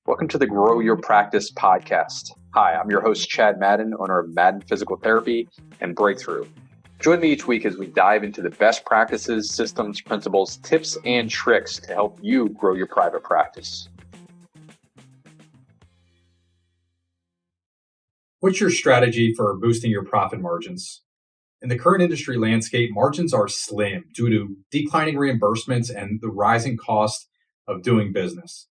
Welcome to the Grow Your Practice podcast. Hi, I'm your host, Chad Madden, owner of Madden Physical Therapy and Breakthrough. Join me each week as we dive into the best practices, systems, principles, tips, and tricks to help you grow your private practice. What's your strategy for boosting your profit margins? In the current industry landscape, margins are slim due to declining reimbursements and the rising cost of doing business.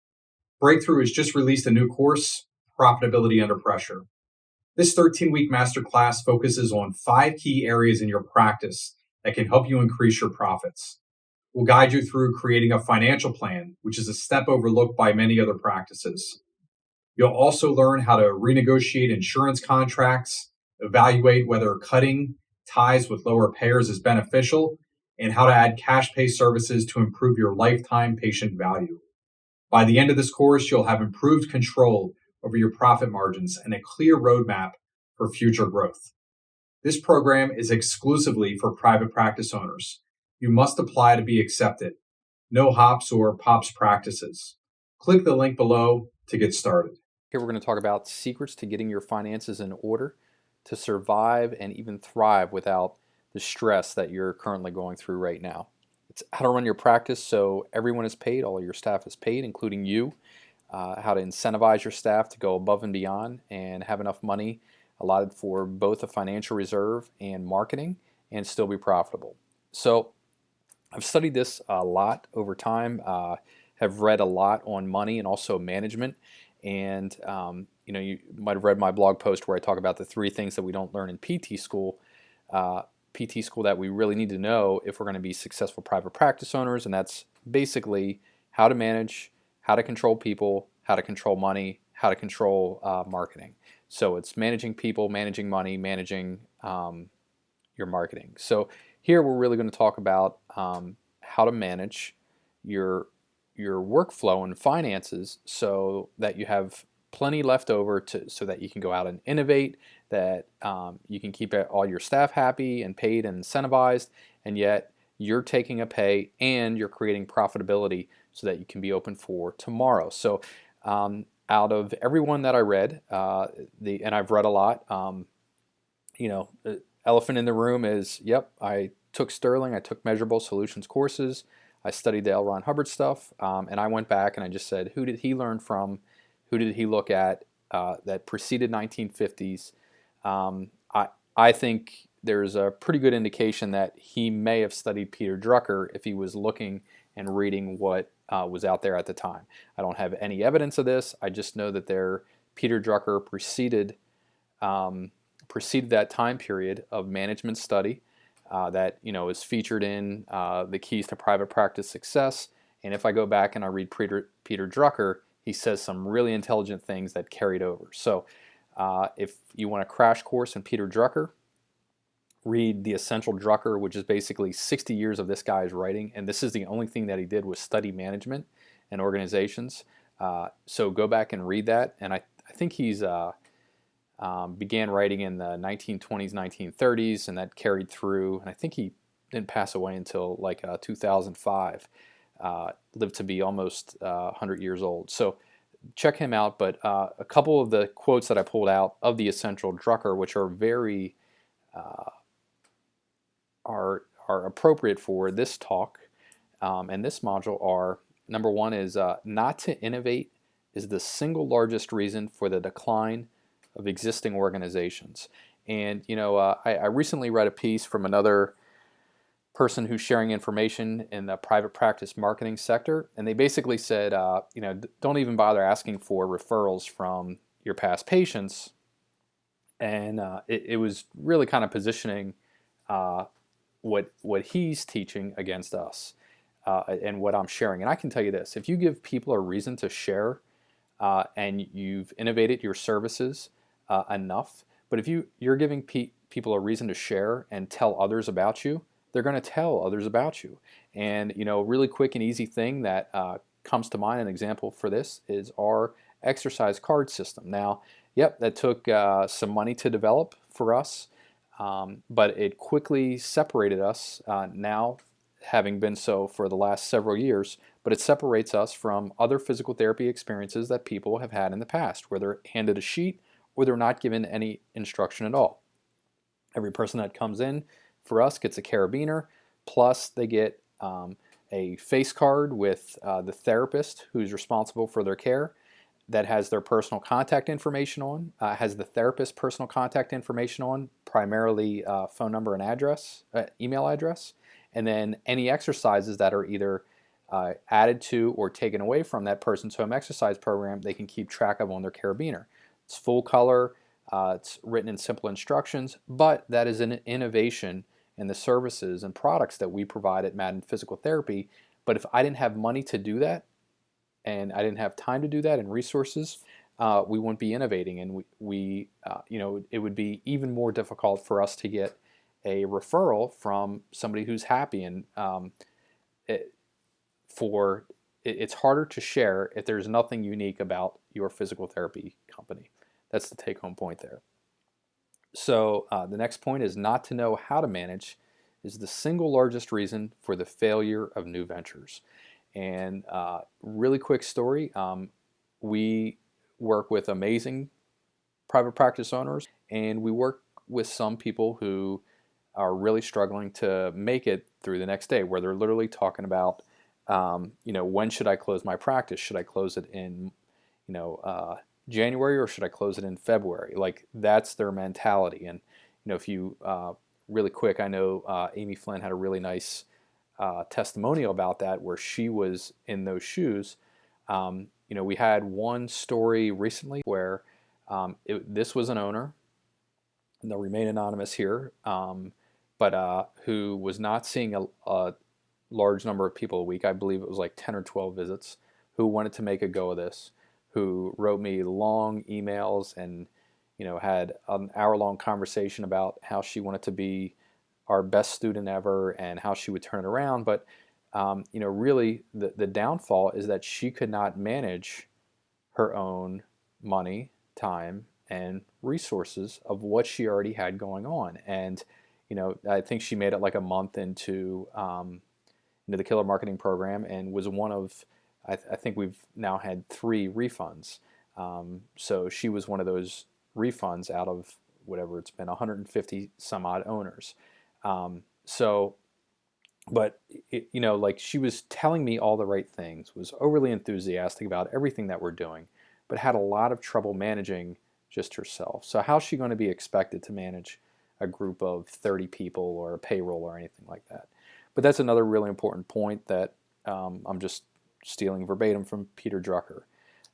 Breakthrough has just released a new course, Profitability Under Pressure. This 13-week masterclass focuses on 5 key areas in your practice that can help you increase your profits. We'll guide you through creating a financial plan, which is a step overlooked by many other practices. You'll also learn how to renegotiate insurance contracts, evaluate whether cutting ties with lower payers is beneficial, and how to add cash pay services to improve your lifetime patient value. By the end of this course, you'll have improved control over your profit margins and a clear roadmap for future growth. This program is exclusively for private practice owners. You must apply to be accepted. No hops or pops practices. Click the link below to get started. Here we're going to talk about secrets to getting your finances in order to survive and even thrive without the stress that you're currently going through right now. It's how to run your practice so everyone is paid, all your staff is paid, including you. How to incentivize your staff to go above and beyond and have enough money allotted for both a financial reserve and marketing and still be profitable. So I've studied this a lot over time, have read a lot on money and also management. And you might have read my blog post where I talk about the 3 things that we don't learn in PT school that we really need to know if we're going to be successful private practice owners. And that's basically how to manage, how to control people, how to control money, how to control marketing. So it's managing people, managing money, managing your marketing. So here we're really going to talk about how to manage your workflow and finances so that you have plenty left over so that you can go out and innovate, that you can keep all your staff happy and paid and incentivized, and yet you're taking a pay and you're creating profitability so that you can be open for tomorrow. So out of everyone that I read, and I've read a lot, the elephant in the room is, I took Sterling, I took Measurable Solutions courses, I studied the L. Ron Hubbard stuff, and I went back and I just said, who did he learn from? Who did he look at that preceded 1950s? I think there's a pretty good indication that he may have studied Peter Drucker if he was looking and reading what was out there at the time. I don't have any evidence of this. I just know that Peter Drucker preceded that time period of management study that is featured in the Keys to Private Practice Success. And if I go back and I read Peter Drucker, he says some really intelligent things that carried over. So if you want a crash course in Peter Drucker, read the Essential Drucker, which is basically 60 years of this guy's writing, and this is the only thing that he did was study management and organizations. So go back and read that, and I think he's began writing in the 1920s, 1930s, and that carried through, and I think he didn't pass away until like 2005, lived to be almost 100 years old. So check him out, but a couple of the quotes that I pulled out of the Essential Drucker, which are very are appropriate for this talk and this module are, number 1 is not to innovate is the single largest reason for the decline of existing organizations. And I recently read a piece from another person who's sharing information in the private practice marketing sector, and they basically said, don't even bother asking for referrals from your past patients. And it was really kind of positioning what he's teaching against us and what I'm sharing. And I can tell you this: if you give people a reason to share and you've innovated your services enough, but if you're giving people a reason to share and tell others about you, they're going to tell others about you. And really quick and easy thing that comes to mind, an example for this is our exercise card system. Now, that took some money to develop for us, but it quickly separated us now, having been so for the last several years, but it separates us from other physical therapy experiences that people have had in the past, where they're handed a sheet or they're not given any instruction at all. Every person that comes in for us gets a carabiner, plus they get a face card with the therapist who's responsible for their care that has their personal contact information on, has the therapist's personal contact information on, primarily phone number and address, email address, and then any exercises that are either added to or taken away from that person's home exercise program, they can keep track of on their carabiner. It's full color, it's written in simple instructions, but that is an innovation in the services and products that we provide at Madden Physical Therapy. But if I didn't have money to do that, and I didn't have time to do that and resources, we wouldn't be innovating, and it would be even more difficult for us to get a referral from somebody who's happy. And it's harder to share if there's nothing unique about your physical therapy company. That's the take-home point there. So the next point is not to know how to manage is the single largest reason for the failure of new ventures. And really quick story, we work with amazing private practice owners, and we work with some people who are really struggling to make it through the next day, where they're literally talking about, when should I close my practice? Should I close it in, January, or should I close it in February? Like, that's their mentality. And if you really quick, I know Amy Flynn had a really nice testimonial about that, where she was in those shoes. We had one story recently where this was an owner, and they'll remain anonymous here, but who was not seeing a large number of people a week. I believe it was like 10 or 12 visits, who wanted to make a go of this, who wrote me long emails and had an hour-long conversation about how she wanted to be our best student ever and how she would turn it around. But really the downfall is that she could not manage her own money, time, and resources of what she already had going on. And I think she made it like a month into the Killer Marketing Program, and was one of, I think we've now had 3 refunds. So she was one of those refunds out of whatever it's been, 150 some odd owners. But like, she was telling me all the right things, was overly enthusiastic about everything that we're doing, but had a lot of trouble managing just herself. So how's she going to be expected to manage a group of 30 people or a payroll or anything like that? But that's another really important point that I'm just stealing verbatim from Peter Drucker.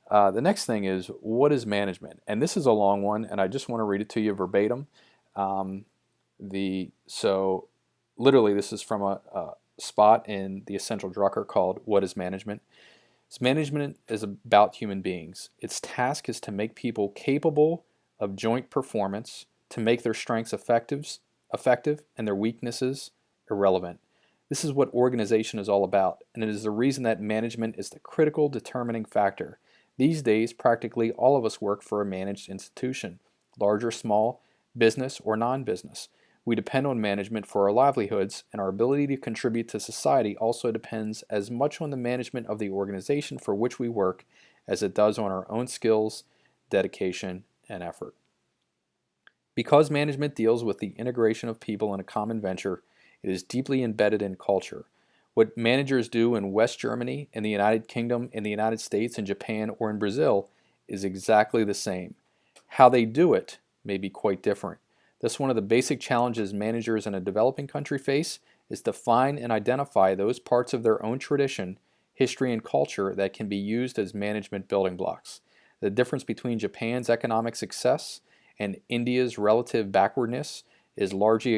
The next thing is, what is management? And this is a long one, and I just want to read it to you verbatim. So literally, this is from a spot in the Essential Drucker called "What is Management?" Management is about human beings. Its task is to make people capable of joint performance, to make their strengths effective and their weaknesses irrelevant. This is what organization is all about, and it is the reason that management is the critical determining factor. These days, practically all of us work for a managed institution, large or small, business or non-business. We depend on management for our livelihoods, and our ability to contribute to society also depends as much on the management of the organization for which we work as it does on our own skills, dedication, and effort. Because management deals with the integration of people in a common venture, it is deeply embedded in culture. What managers do in West Germany, in the United Kingdom, in the United States, in Japan, or in Brazil is exactly the same. How they do it may be quite different. Thus, one of the basic challenges managers in a developing country face is to find and identify those parts of their own tradition, history, and culture that can be used as management building blocks. The difference between Japan's economic success and India's relative backwardness is largely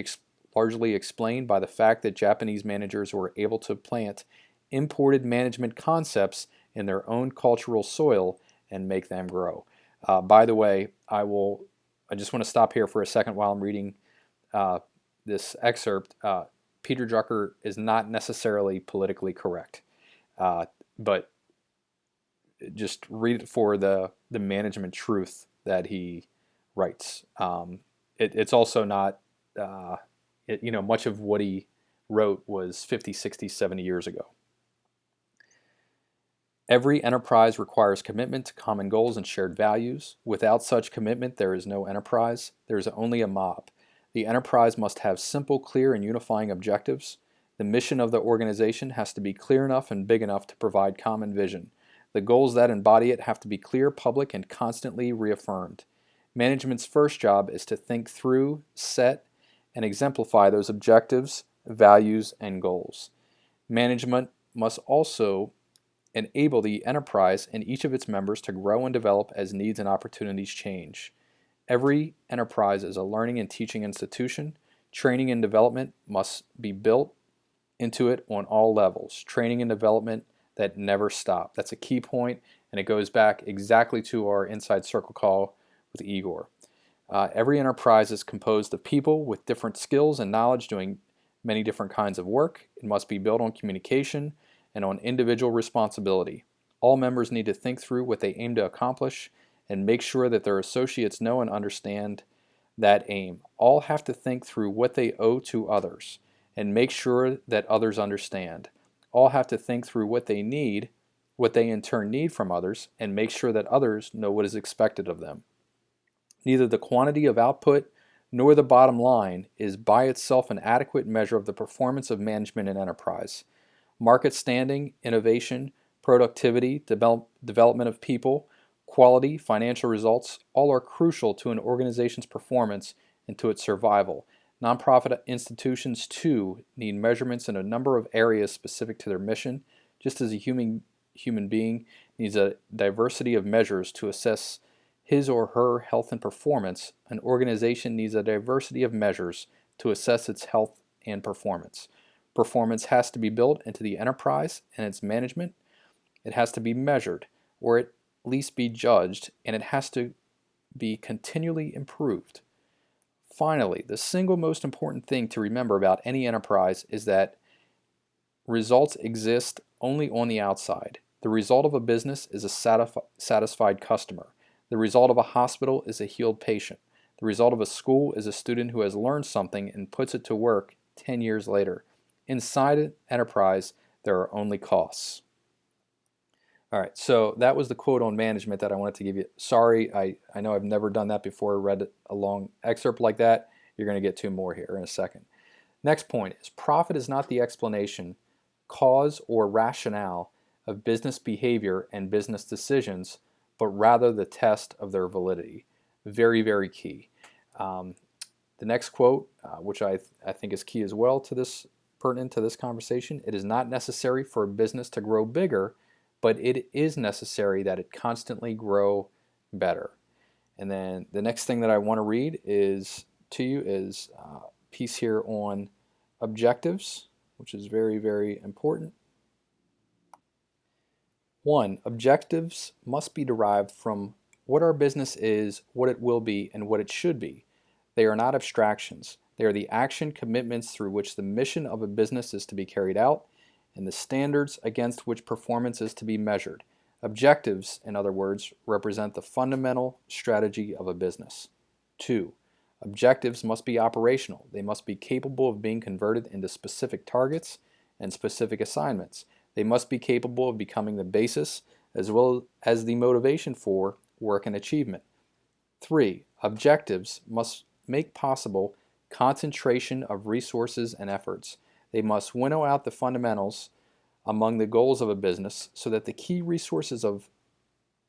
explained by the fact that Japanese managers were able to plant imported management concepts in their own cultural soil and make them grow. By the way, I just want to stop here for a second while I'm reading this excerpt. Peter Drucker is not necessarily politically correct, but just read it for the management truth that he writes. It's also not, much of what he wrote was 50, 60, 70 years ago. Every enterprise requires commitment to common goals and shared values. Without such commitment, there is no enterprise. There is only a mob. The enterprise must have simple, clear, and unifying objectives. The mission of the organization has to be clear enough and big enough to provide common vision. The goals that embody it have to be clear, public, and constantly reaffirmed. Management's first job is to think through, set, and exemplify those objectives, values, and goals. Management must also enable the enterprise and each of its members to grow and develop as needs and opportunities change. Every enterprise is a learning and teaching institution. Training and development must be built into it on all levels. Training and development that never stop. That's a key point, and it goes back exactly to our Inside Circle call with Igor. Every enterprise is composed of people with different skills and knowledge doing many different kinds of work. It must be built on communication and on individual responsibility. All members need to think through what they aim to accomplish and make sure that their associates know and understand that aim. All have to think through what they owe to others and make sure that others understand. All have to think through what they need, what they in turn need from others, and make sure that others know what is expected of them. Neither the quantity of output nor the bottom line is by itself an adequate measure of the performance of management and enterprise. Market standing, innovation, productivity, development of people, quality, financial results, all are crucial to an organization's performance and to its survival. Nonprofit institutions, too, need measurements in a number of areas specific to their mission, just as a human being needs a diversity of measures to assess his or her health and performance. An organization needs a diversity of measures to assess its health and performance. Performance has to be built into the enterprise and its management. It has to be measured, or at least be judged, and it has to be continually improved. Finally, the single most important thing to remember about any enterprise is that results exist only on the outside. The result of a business is a satisfied customer. The result of a hospital is a healed patient. The result of a school is a student who has learned something and puts it to work 10 years later. Inside an enterprise, there are only costs. All right, so that was the quote on management that I wanted to give you. Sorry, I know I've never done that before, read a long excerpt like that. You're going to get two more here in a second. Next point is profit is not the explanation, cause, or rationale of business behavior and business decisions, but rather the test of their validity. Very, very key. The next quote, which I think is key as well to this, pertinent to this conversation, it is not necessary for a business to grow bigger, but it is necessary that it constantly grow better. And then the next thing that I want to read is a piece here on objectives, which is very, very important. 1. Objectives must be derived from what our business is, what it will be, and what it should be. They are not abstractions. They are the action commitments through which the mission of a business is to be carried out and the standards against which performance is to be measured. Objectives, in other words, represent the fundamental strategy of a business. 2. Objectives must be operational. They must be capable of being converted into specific targets and specific assignments. They must be capable of becoming the basis as well as the motivation for work and achievement. 3. Objectives must make possible concentration of resources and efforts. They must winnow out the fundamentals among the goals of a business so that the key resources of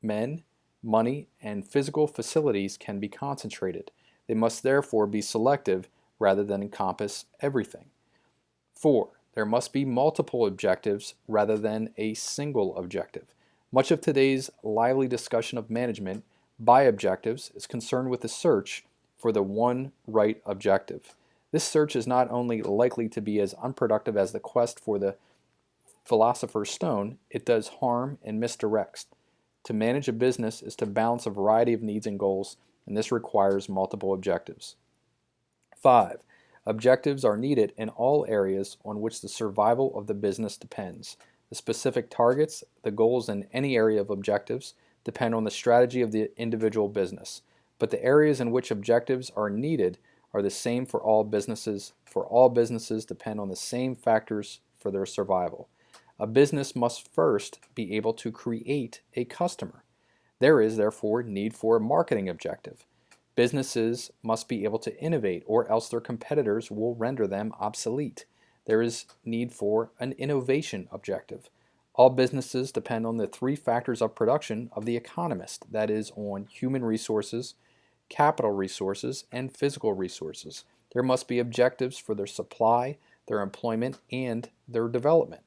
men, money, and physical facilities can be concentrated. They must therefore be selective rather than encompass everything. 4. There must be multiple objectives rather than a single objective. Much of today's lively discussion of management by objectives is concerned with the search for the one right objective. This search is not only likely to be as unproductive as the quest for the philosopher's stone, it does harm and misdirects. To manage a business is to balance a variety of needs and goals, and this requires multiple objectives. 5. Objectives are needed in all areas on which the survival of the business depends. The specific targets, the goals in any area of objectives, depend on the strategy of the individual business. But the areas in which objectives are needed are the same for all businesses, for all businesses depend on the same factors for their survival. A business must first be able to create a customer. There is therefore need for a marketing objective. Businesses must be able to innovate, or else their competitors will render them obsolete. There is need for an innovation objective. All businesses depend on the three factors of production of the economist, that is, on human resources, capital resources, and physical resources. There must be objectives for their supply, their employment, and their development.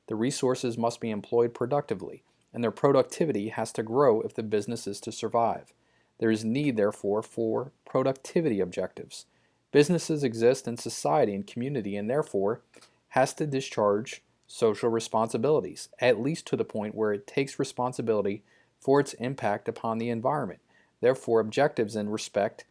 The resources must be employed productively, and their productivity has to grow if the business is to survive. There is need, therefore, for productivity objectives. Businesses exist in society and community, and therefore has to discharge social responsibilities, at least to the point where it takes responsibility for its impact upon the environment. Therefore, objectives in respect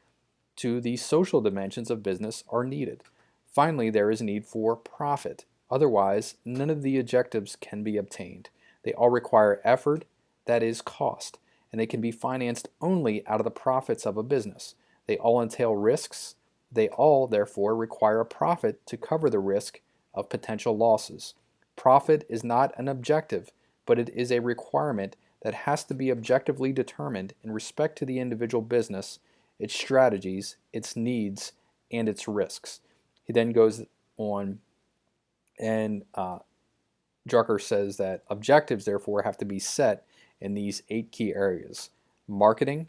to the social dimensions of business are needed. Finally, there is need for profit. Otherwise, none of the objectives can be obtained. They all require effort, that is, cost, and they can be financed only out of the profits of a business. They all entail risks. They all, therefore, require a profit to cover the risk of potential losses. Profit is not an objective, but it is a requirement that has to be objectively determined in respect to the individual business, its strategies, its needs, and its risks. He then goes on, and Drucker says that objectives, therefore, have to be set in these 8 key areas: marketing,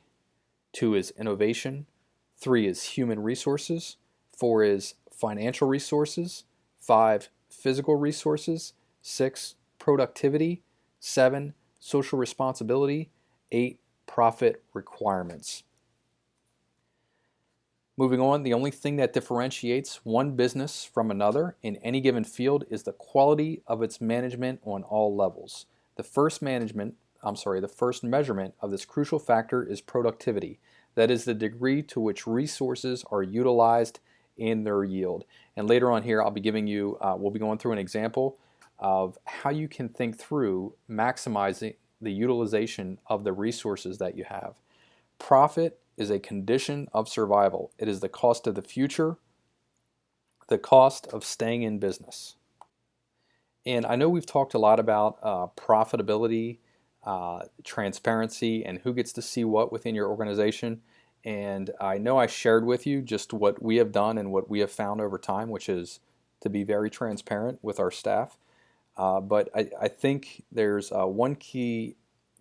2 is innovation, 3 is human resources, 4 is financial resources, 5 physical resources, 6 productivity, 7 social responsibility, 8 profit requirements. Moving on, the only thing that differentiates one business from another in any given field is the quality of its management on all levels. The first measurement of this crucial factor is productivity. That is the degree to which resources are utilized in their yield. And later on here, I'll be giving you, we'll be going through an example of how you can think through maximizing the utilization of the resources that you have. Profit is a condition of survival. It is the cost of the future, the cost of staying in business. And I know we've talked a lot about profitability, transparency, and who gets to see what within your organization. And I know I shared with you just what we have done and what we have found over time, which is to be very transparent with our staff. But I think there's one key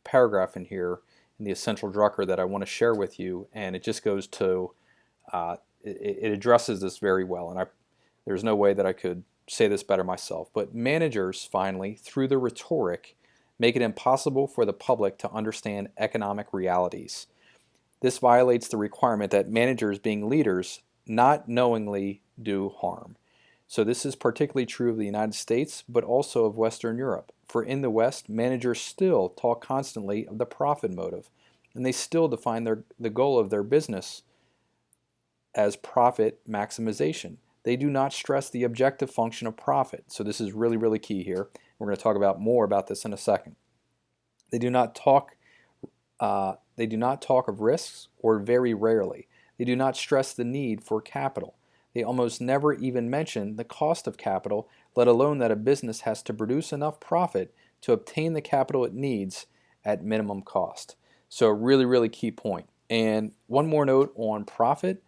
paragraph in here in the Essential Drucker that I want to share with you, and it just goes to, it addresses this very well, and there's no way that I could say this better myself. But managers, finally, through their rhetoric, make it impossible for the public to understand economic realities. This violates the requirement that managers, being leaders, not knowingly do harm. So this is particularly true of the United States, but also of Western Europe. For in the West, managers still talk constantly of the profit motive, and they still define the goal of their business as profit maximization. They do not stress the objective function of profit. So this is really, really key here. We're going to talk more about this in a second. They do not talk of risks, or very rarely. They do not stress the need for capital. They almost never even mention the cost of capital, let alone that a business has to produce enough profit to obtain the capital it needs at minimum cost. So a really, really key point. And one more note on profit.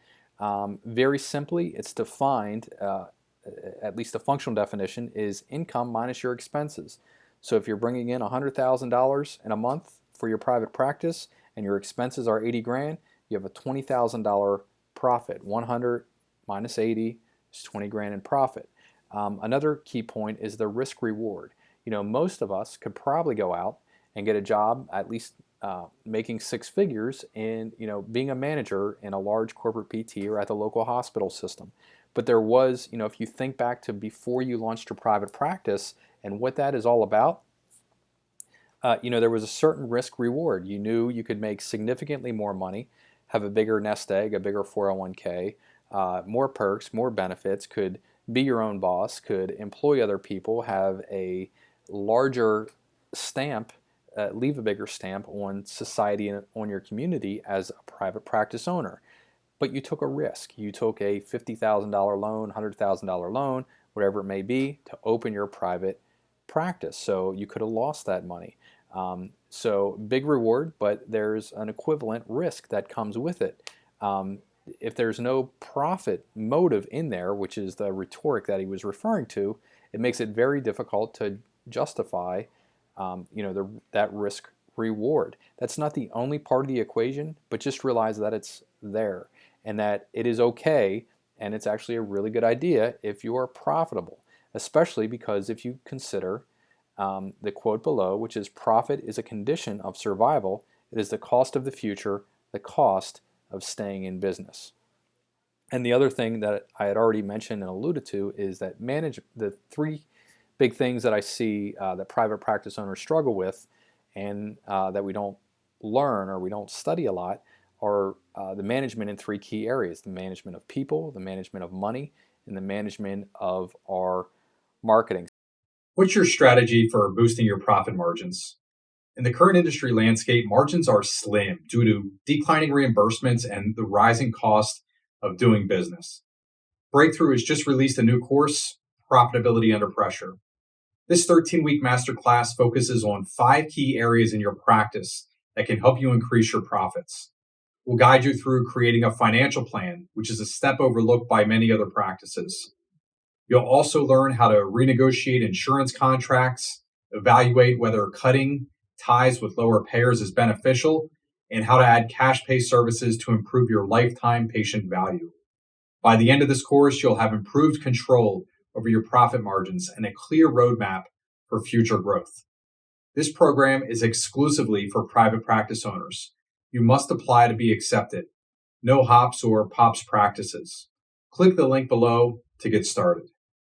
Very simply, it's defined, at least the functional definition, is income minus your expenses. So if you're bringing in $100,000 in a month for your private practice and your expenses are 80 grand, you have a $20,000 profit. 100 minus 80 is 20 grand in profit. Another key point is the risk reward. Most of us could probably go out and get a job, at least making 6 figures in, being a manager in a large corporate PT or at the local hospital system. But there was, if you think back to before you launched your private practice and what that is all about, there was a certain risk reward. You knew you could make significantly more money, have a bigger nest egg, a bigger 401k, more perks, more benefits, could be your own boss, could employ other people, have a larger stamp, leave a bigger stamp on society and on your community as a private practice owner. But you took a risk. You took a $50,000 loan, $100,000 loan, whatever it may be, to open your private practice, so you could have lost that money. So big reward, but there's an equivalent risk that comes with it. If there's no profit motive in there, which is the rhetoric that he was referring to, it makes it very difficult to justify, that risk reward. That's not the only part of the equation, but just realize that it's there and that it is okay, and it's actually a really good idea if you are profitable, especially because if you consider the quote below, which is profit is a condition of survival, it is the cost of the future, the cost of staying in business. And the other thing that I had already mentioned and alluded to is that the three big things that I see that private practice owners struggle with and that we don't learn or we don't study a lot are the management in three key areas: the management of people, the management of money, and the management of our marketing. What's your strategy for boosting your profit margins? In the current industry landscape, margins are slim due to declining reimbursements and the rising cost of doing business. Breakthrough has just released a new course, Profitability Under Pressure. This 13-week masterclass focuses on 5 key areas in your practice that can help you increase your profits. We'll guide you through creating a financial plan, which is a step overlooked by many other practices. You'll also learn how to renegotiate insurance contracts, evaluate whether cutting ties with lower payers is beneficial, and how to add cash pay services to improve your lifetime patient value. By the end of this course, you'll have improved control over your profit margins and a clear roadmap for future growth. This program is exclusively for private practice owners. You must apply to be accepted. No hops or pops practices. Click the link below to get started.